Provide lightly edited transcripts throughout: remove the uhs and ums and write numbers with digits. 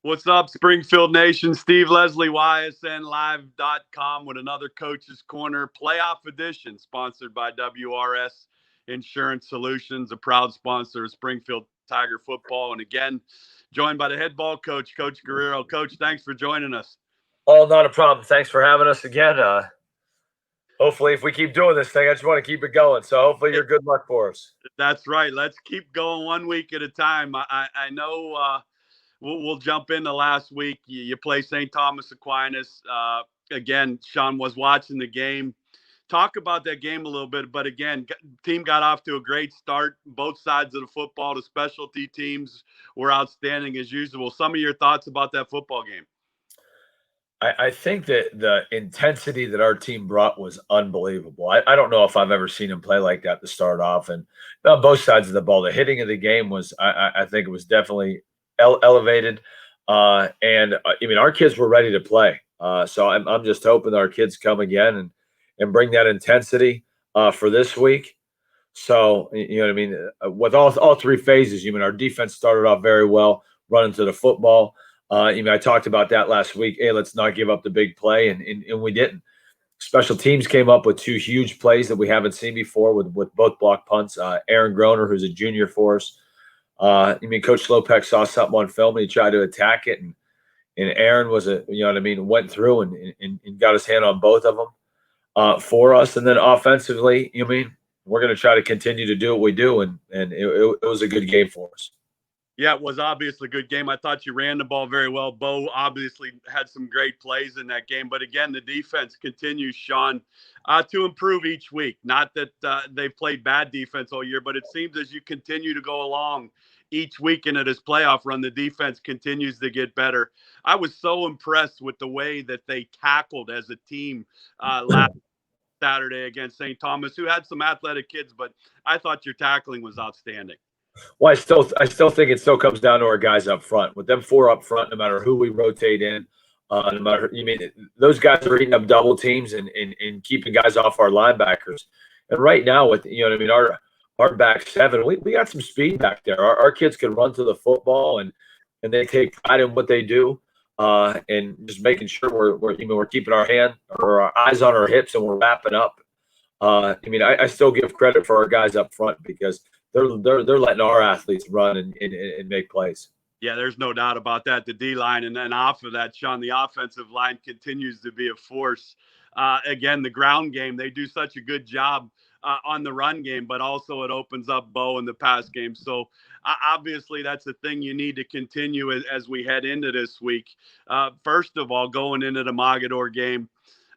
What's up, Springfield Nation? Steve Leslie, YSNLive.com with another Coach's Corner playoff edition sponsored by WRS Insurance Solutions, a proud sponsor of Springfield Tiger football. And again, joined by the head ball coach, Coach Guerriero. Coach, thanks for joining us. Oh, not a problem. Thanks for having us again. Hopefully, if we keep doing this thing, I just want to keep it going. So hopefully you're good luck for us. That's right. Let's keep going 1 week at a time. I know we'll jump into last week. You play St. Thomas Aquinas. Again, Sean was watching the game. Talk about that game a little bit. But again, team got off to a great start. Both sides of the football, the specialty teams were outstanding as usual. Some of your thoughts about that football game? I think that the intensity that our team brought was unbelievable. I don't know if I've ever seen him play like that to start off. And on both sides of the ball, the hitting of the game was, I think it was definitely elevated. I mean, our kids were ready to play. So I'm just hoping that our kids come again and bring that intensity for this week. So, you know what I mean? With all three phases, you mean our defense started off very well, running to the football. I talked about that last week. Hey, let's not give up the big play, and we didn't. Special teams came up with two huge plays that we haven't seen before with both block punts. Aaron Groner, who's a junior for us. Coach Lopek saw something on film and he tried to attack it, and Aaron went through and got his hand on both of them for us. And then offensively, we're going to try to continue to do what we do, and it was a good game for us. Yeah, it was obviously a good game. I thought you ran the ball very well. Bo obviously had some great plays in that game. But again, the defense continues, Sean, to improve each week. Not that they've played bad defense all year, but it seems as you continue to go along each week into this playoff run, the defense continues to get better. I was so impressed with the way that they tackled as a team last Saturday against St. Thomas, who had some athletic kids, but I thought your tackling was outstanding. Well, I still think it still comes down to our guys up front. With them four up front, no matter who we rotate in, no matter those guys are eating up double teams and keeping guys off our linebackers. And right now, with our back seven, we got some speed back there. Our kids can run to the football and they take pride in what they do, and just making sure we're keeping our eyes on our hips and we're wrapping up. I still give credit for our guys up front because they're letting our athletes run and make plays. Yeah, there's no doubt about that. The D-line, and then off of that, Sean, the offensive line continues to be a force. Again, the ground game, they do such a good job on the run game, but also it opens up Bo in the pass game. So obviously that's the thing you need to continue as we head into this week. First of all, going into the Mogadore game,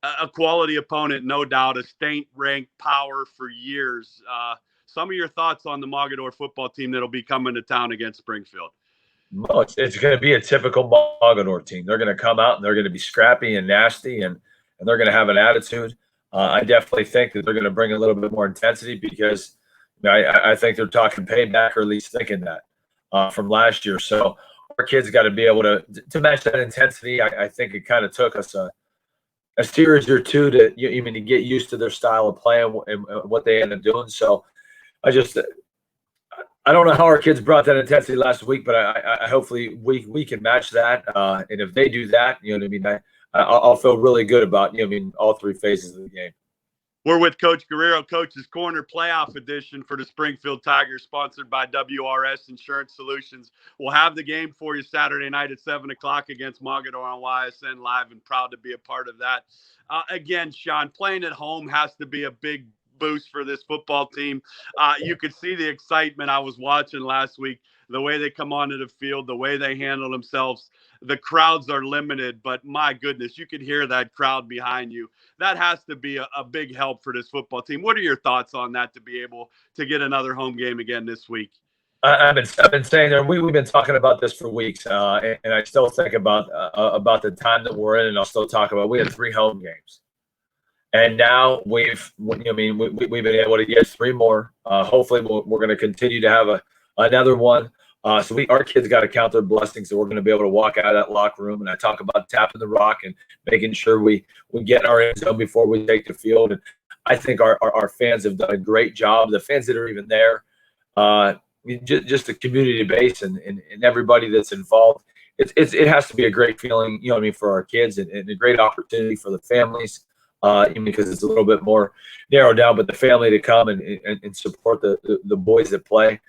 a quality opponent, no doubt, a state-ranked power for years. Some of your thoughts on the Mogadore football team that'll be coming to town against Springfield? Well, it's going to be a typical Mogadore team. They're going to come out and they're going to be scrappy and nasty, and they're going to have an attitude. I definitely think that they're going to bring a little bit more intensity because I think they're talking payback, or at least thinking that from last year. So our kids got to be able to match that intensity. I think it kind of took us a series or two to get used to their style of playing and what they end up doing. So I don't know how our kids brought that intensity last week, but I hopefully we can match that. And if they do that, I'll feel really good about all three phases of the game. We're with Coach Guerriero, Coach's Corner playoff edition for the Springfield Tigers, sponsored by WRS Insurance Solutions. We'll have the game for you Saturday night at 7 o'clock against Mogadore on YSN Live, and proud to be a part of that. Again, Sean, playing at home has to be a big boost for this football team. You could see the excitement I was watching last week, the way they come onto the field, the way they handle themselves. The crowds are limited, but my goodness, you could hear that crowd behind you. That has to be a big help for this football team. What are your thoughts on that, to be able to get another home game again this week? I've been saying that we've been talking about this for weeks, and I still think about the time that we're in, and I'll still talk about. We had 3 home games. And now we've been able to get 3 more. Hopefully, we're going to continue to have another one. So our kids got to count their blessings that we're going to be able to walk out of that locker room. And I talk about tapping the rock and making sure we get our end zone before we take the field. And I think our fans have done a great job. The fans that are even there, just the community base and everybody that's involved. it has to be a great feeling, you know what I mean, for our kids, and a great opportunity for the families, because it's a little bit more narrowed down, but the family to come and support the boys that play.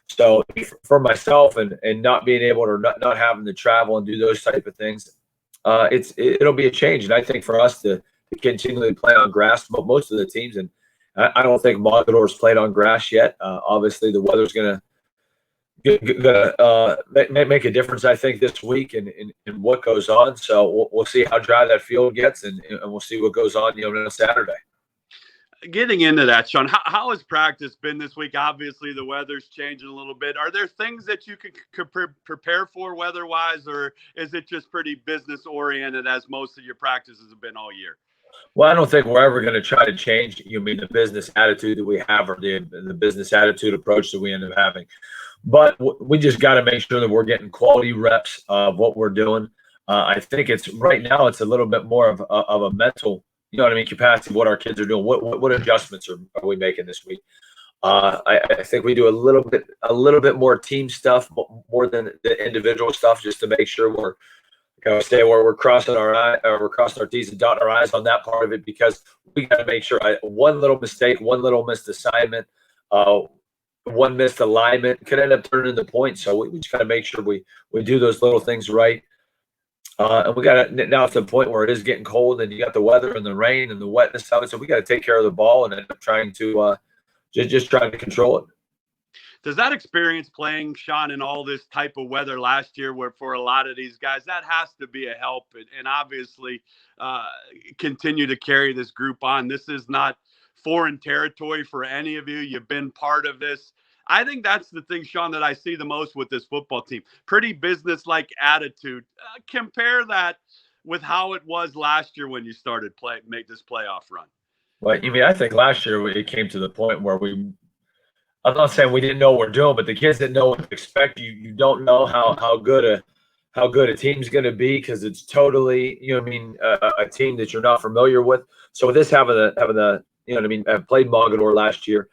So for myself and not being able to not having to travel and do those type of things, it'll be a change. And I think for us to continually play on grass, most of the teams, and I don't think Mogadore's played on grass yet. Obviously, the weather's gonna make a difference, I think, this week in what goes on. So we'll see how dry that field gets, and we'll see what goes on, on Saturday. Getting into that, Sean, how has practice been this week? Obviously, the weather's changing a little bit. Are there things that you could prepare for weather-wise, or is it just pretty business-oriented as most of your practices have been all year? Well, I don't think we're ever going to try to change, the business attitude that we have, or the business attitude approach that we end up having. But we just got to make sure that we're getting quality reps of what we're doing. I think right now it's a little bit more of a mental, capacity of what our kids are doing. What adjustments are we making this week? I think we do a little bit more team stuff, more than the individual stuff, just to make sure we're crossing our T's and dotting our I's on that part of it, because we got to make sure one little mistake, one little missed assignment, one missed alignment could end up turning into points. So we just got to make sure we do those little things right. And we got to, now it's the point where it is getting cold, and you got the weather and the rain and the wetness of it. So we got to take care of the ball and end up trying to just trying to control it. Does that experience playing, Sean, in all this type of weather last year, where for a lot of these guys, that has to be a help, and obviously continue to carry this group on? This is not foreign territory for any of you. You've been part of this. I think that's the thing, Sean, that I see the most with this football team. Pretty business-like attitude. Compare that with how it was last year when you started make this playoff run. Well, I think last year it came to the point where I'm not saying we didn't know what we're doing, but the kids didn't know what to expect. You don't know how good a team's going to be, because it's totally, a team that you're not familiar with. So with this having the I've played Mogadore last year.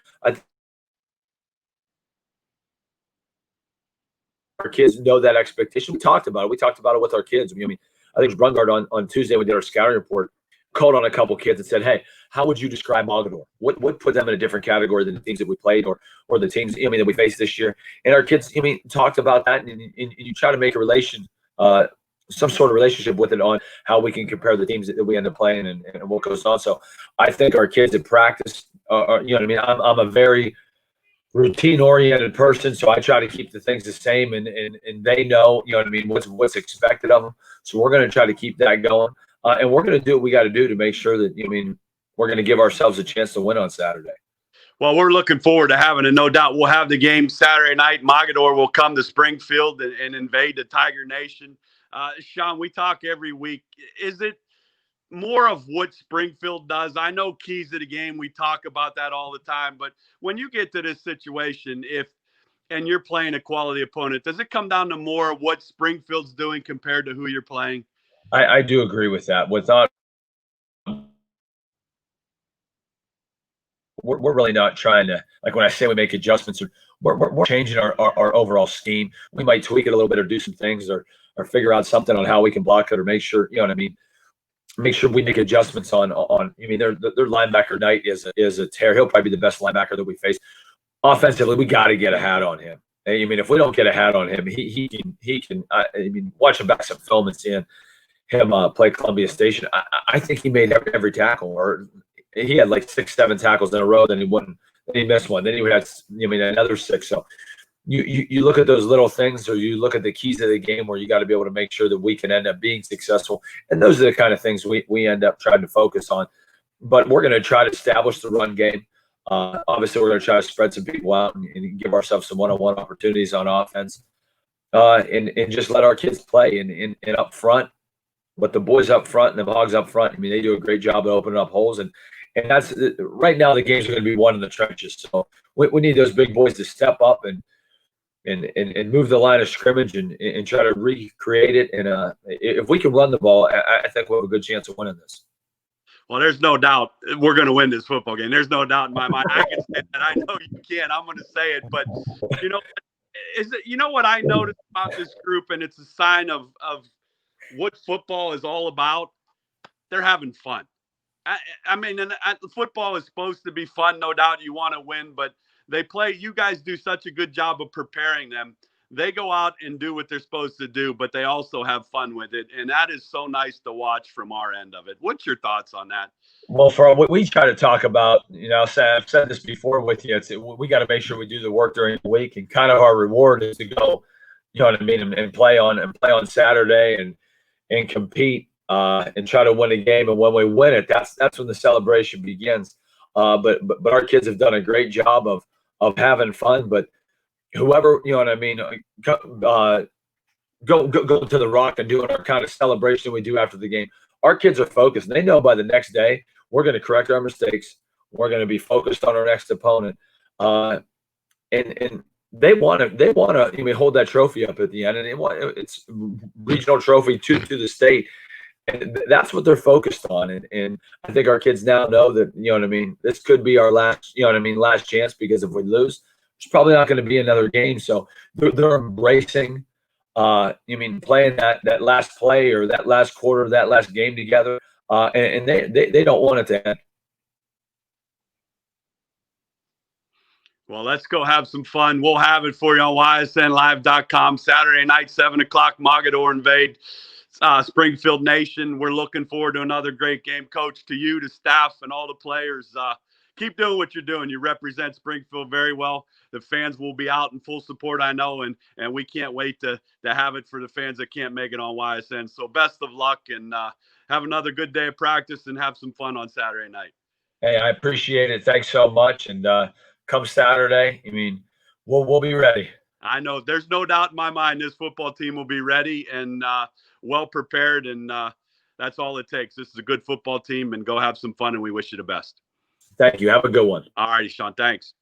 Our kids know that expectation. We talked about it. We talked about it with our kids. I think it was Brungard on Tuesday, we did our scouting report, called on a couple kids and said, "Hey, how would you describe Mogadore? What put them in a different category than the teams that we played, or the teams that we faced this year?" And our kids, talked about that, and you try to make a some sort of relationship with it on how we can compare the teams that we end up playing and what goes on. So I think our kids at practice I'm a very routine-oriented person, so I try to keep the things the same, and they know, what's expected of them. So we're going to try to keep that going, and we're going to do what we got to do to make sure that we're going to give ourselves a chance to win on Saturday. Well, we're looking forward to having it. No doubt we'll have the game Saturday night. Mogadore will come to Springfield and invade the Tiger Nation. Sean, we talk every week. Is it more of what Springfield does? I know keys to the game, we talk about that all the time, but when you get to this situation, and you're playing a quality opponent, does it come down to more of what Springfield's doing compared to who you're playing? I do agree with that. We're really not trying to, like, when I say we make adjustments, we're changing our overall scheme. We might tweak it a little bit, or do some things, or figure out something on how we can block it, or make sure, make sure we make adjustments on their linebacker Knight is a tear. He'll probably be the best linebacker that we face. Offensively, we got to get a hat on him. If we don't get a hat on him, he can. Watching back some film and seeing him play Columbia Station, I think he made every tackle, or he had like 6-7 tackles in a row. Then he missed one. Then he had another 6. So you look at those little things, or you look at the keys of the game, where you got to be able to make sure that we can end up being successful. And those are the kind of things we end up trying to focus on. But we're going to try to establish the run game. Obviously, we're going to try to spread some people out and give ourselves some one-on-one opportunities on offense, and just let our kids play and up front. But the boys up front and the Hogs up front, they do a great job of opening up holes. And that's right now, the games are going to be won in the trenches. So we need those big boys to step up and move the line of scrimmage and try to recreate it. And if we can run the ball, I think we'll have a good chance of winning this. Well, there's no doubt we're going to win this football game. There's no doubt in my mind. I can say that. I know you can. I'm going to say it. But, is it, you know what I noticed about this group, and it's a sign of what football is all about? They're having fun. I mean, and football is supposed to be fun, no doubt. You want to win, but they play. You guys do such a good job of preparing them. They go out and do what they're supposed to do, but they also have fun with it, and that is so nice to watch from our end of it. What's your thoughts on that? Well, for what we try to talk about, I've said this before with you. We got to make sure we do the work during the week, and kind of our reward is to go, you know what I mean, and play on Saturday and compete and try to win a game. And when we win it, that's when the celebration begins. But our kids have done a great job of having fun. But whoever, you know what I mean, go to the Rock and doing our kind of celebration we do after the game. Our kids are focused. And they know by the next day we're going to correct our mistakes. We're going to be focused on our next opponent, and they want to hold that trophy up at the end, and it's regional trophy to the state, and that's what they're focused on. And I think our kids now know that, you know what I mean, this could be our last, you know what I mean, last chance, because if we lose, there's probably not going to be another game. So they're embracing. Playing that last play or that last quarter, that last game together, and they don't want it to end. Well, let's go have some fun. We'll have it for you on ysnlive.com Saturday night, 7 o'clock, Mogadore invade Springfield Nation. We're looking forward to another great game. Coach, to you, to staff, and all the players, keep doing what you're doing. You represent Springfield very well. The fans will be out in full support, I know, and we can't wait to have it for the fans that can't make it on YSN. So best of luck, and have another good day of practice and have some fun on Saturday night. Hey, I appreciate it. Thanks so much. And come Saturday, we'll be ready. I know there's no doubt in my mind this football team will be ready and well prepared, and that's all it takes. This is a good football team, and go have some fun, and we wish you the best. Thank you. Have a good one. All righty, Sean. Thanks.